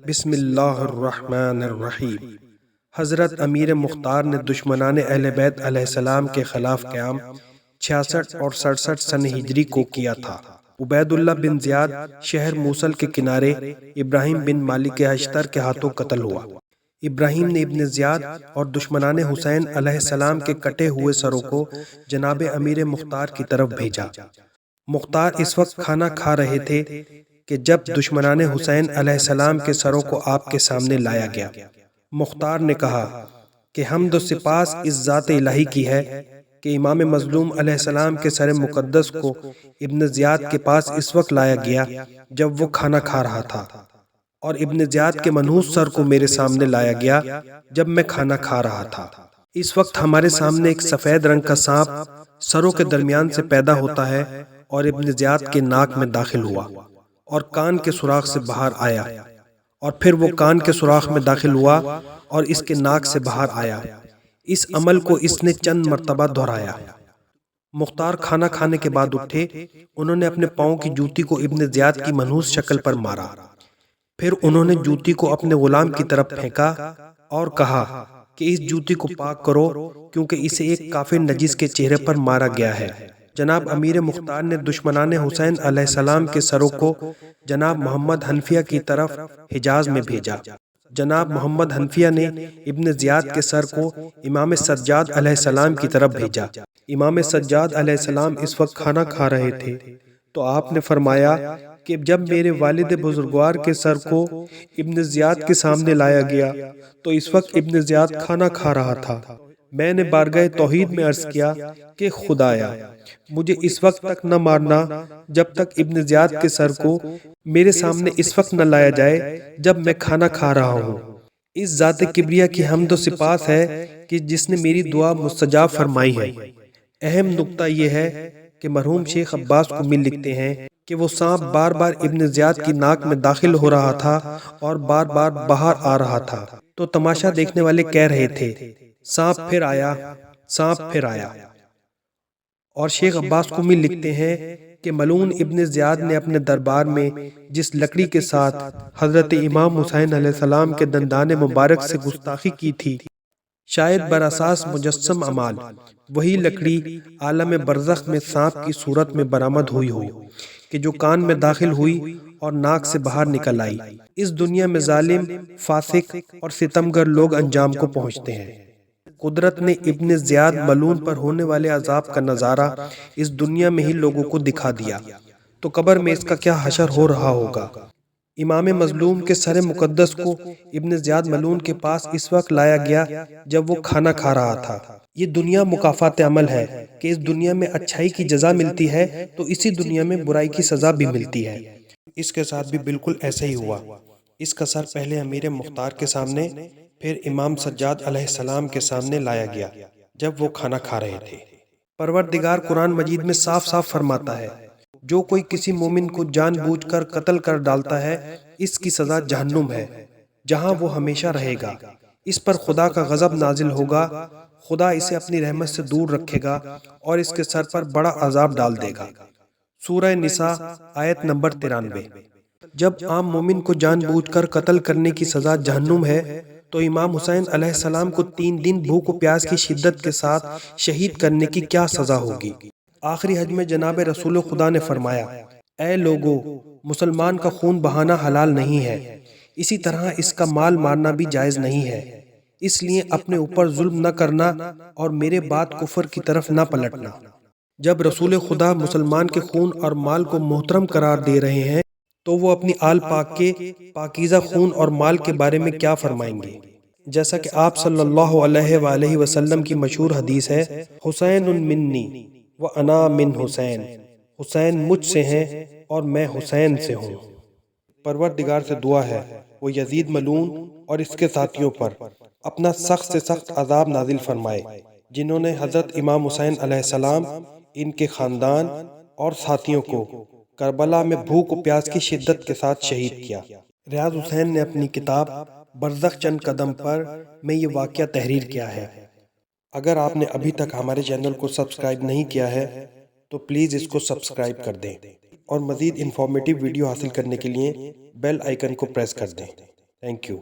بسم اللہ الرحمن الرحیم۔ حضرت امیر مختار نے دشمنان اہل بیت علیہ السلام کے خلاف قیام 66 اور 67 سن ہجری کو کیا تھا۔ عبید اللہ بن زیاد شہر موصل کے کنارے ابراہیم بن مالک اشتر کے ہاتھوں قتل ہوا۔ ابراہیم نے ابن زیاد اور دشمنان حسین علیہ السلام کے کٹے ہوئے سروں کو جناب امیر مختار کی طرف بھیجا۔ مختار اس وقت کھانا کھا رہے تھے کہ جب دشمنان حسین علیہ السلام کے سروں کو آپ کے سامنے لایا گیا۔ مختار نے کہا کہ حمد و سپاس اس ذات الہی کی ہے کہ امام مظلوم علیہ السلام کے سر مقدس کو ابن زیاد کے پاس اس وقت لایا گیا جب وہ کھانا کھا رہا تھا، اور ابن زیاد کے منحوس سر کو میرے سامنے لایا گیا جب میں کھانا کھا رہا تھا۔ اس وقت ہمارے سامنے ایک سفید رنگ کا سانپ سروں کے درمیان سے پیدا ہوتا ہے اور ابن زیاد کے ناک میں داخل ہوا اور کان کے سوراخ سے باہر آیا، اور پھر وہ کان کے سوراخ میں داخل ہوا اور اس کے ناک سے باہر آیا۔ اس عمل کو اس نے چند مرتبہ دہرایا۔ مختار کھانا کھانے کے بعد اٹھے، انہوں نے اپنے پاؤں کی جوتی کو ابن زیاد کی منحوس شکل پر مارا، پھر انہوں نے جوتی کو اپنے غلام کی طرف پھینکا اور کہا کہ اس جوتی کو پاک کرو کیونکہ اسے ایک کافر نجس کے چہرے پر مارا گیا ہے۔ جناب امیر مختار نے دشمنان حسین علیہ السلام کے سروں کو جناب محمد حنفیہ کی طرف حجاز میں بھیجا۔ جناب محمد حنفیہ نے ابن زیاد کے سر کو امام سجاد علیہ السلام کی طرف بھیجا۔ امام سجاد علیہ السلام اس وقت کھانا کھا رہے تھے تو آپ نے فرمایا کہ جب میرے والد بزرگوار کے سر کو ابن زیاد کے سامنے لایا گیا تو اس وقت ابن زیاد کھانا کھا رہا تھا۔ میں نے بارگاہ توحید میں عرض کیا کہ خدایا مجھے اس وقت تک نہ مارنا جب تک ابن زیاد کے سر کو میرے سامنے اس وقت نہ لایا جائے جب میں کھانا کھا رہا ہوں۔ اس ذات کبریا کی حمد و سپاس ہے کہ جس نے میری دعا مستجاب فرمائی ہے۔ اہم نکتہ یہ ہے کہ مرحوم شیخ عباس قمی لکھتے ہیں کہ وہ سانپ بار بار ابن زیاد کی ناک میں داخل ہو رہا تھا اور بار بار باہر آ رہا تھا، تو تماشا دیکھنے والے کہہ رہے تھے سانپ پھر آیا، سانپ پھر آیا۔ اور شیخ عباس قمی لکھتے ہیں کہ ملعون ابن زیاد نے اپنے دربار میں جس لکڑی کے ساتھ حضرت امام حسین علیہ السلام کے دندان مبارک سے گستاخی کی تھی، شاید براساس مجسم اعمال وہی لکڑی عالم برزخ میں سانپ کی صورت میں برآمد ہوئی ہو کہ جو کان میں داخل ہوئی اور ناک سے باہر نکل آئی۔ اس دنیا میں ظالم، فاسق اور ستمگر لوگ انجام کو پہنچتے ہیں۔ قدرت نے ابن زیاد ملعون پر ہونے والے عذاب کا نظارہ اس دنیا میں ہی لوگوں کو دکھا دیا، تو قبر میں اس کا کیا حشر ہو رہا ہوگا۔ امام مظلوم کے سر مقدس کو ابن زیاد ملعون کے پاس اس وقت لایا گیا جب وہ کھانا کھا رہا تھا۔ یہ دنیا مکافات عمل ہے کہ اس دنیا میں اچھائی کی جزا ملتی ہے تو اسی دنیا میں برائی کی سزا بھی ملتی ہے۔ اس کے ساتھ بھی بالکل ایسا ہی ہوا۔ اس کا سر پہلے امیر مختار کے سامنے، پھر امام سجاد علیہ السلام کے سامنے لایا گیا جب وہ کھانا کھا رہے تھے۔ پروردگار قرآن مجید میں صاف صاف فرماتا ہے جو کوئی کسی مومن کو جان بوجھ کر قتل کر ڈالتا ہے اس کی سزا جہنم ہے جہاں وہ ہمیشہ رہے گا۔ اس پر خدا کا غضب نازل ہوگا، خدا اسے اپنی رحمت سے دور رکھے گا اور اس کے سر پر بڑا عذاب ڈال دے گا۔ سورہ نساء آیت نمبر 93۔ جب عام مومن کو جان بوجھ کر قتل کرنے کی سزا جہنم ہے تو امام حسین علیہ السلام کو 3 دن بھوک و پیاس کی شدت کے ساتھ شہید کرنے کی کیا سزا ہوگی۔ آخری حج میں جناب رسول خدا نے فرمایا، اے لوگو، مسلمان کا خون بہانا حلال نہیں ہے، اسی طرح اس کا مال مارنا بھی جائز نہیں ہے، اس لیے اپنے اوپر ظلم نہ کرنا اور میرے بعد کفر کی طرف نہ پلٹنا۔ جب رسول خدا مسلمان کے خون اور مال کو محترم قرار دے رہے ہیں تو وہ اپنی آل پاک کے پاکیزہ خون اور مال کے بارے میں کیا فرمائیں گے؟ جیسا کہ آپ صلی اللہ علیہ وآلہ وسلم کی مشہور حدیث ہے، حسین منی وانا من حسین، حسین مجھ سے ہیں اور میں حسین سے ہوں۔ پروردگار سے دعا ہے وہ یزید ملعون اور اس کے ساتھیوں پر اپنا سخت سے سخت عذاب نازل فرمائے جنہوں نے حضرت امام حسین علیہ السلام، ان کے خاندان اور ساتھیوں کو کربلا میں بھوک و پیاس کی شدت کے ساتھ شہید کیا۔ ریاض حسین نے اپنی کتاب برزخ چند قدم پر میں یہ واقعہ تحریر کیا ہے۔ اگر آپ نے ابھی تک ہمارے چینل کو سبسکرائب نہیں کیا ہے تو پلیز اس کو سبسکرائب کر دیں اور مزید انفارمیٹیو ویڈیو حاصل کرنے کے لیے بیل آئیکن کو پریس کر دیں۔ Thank you.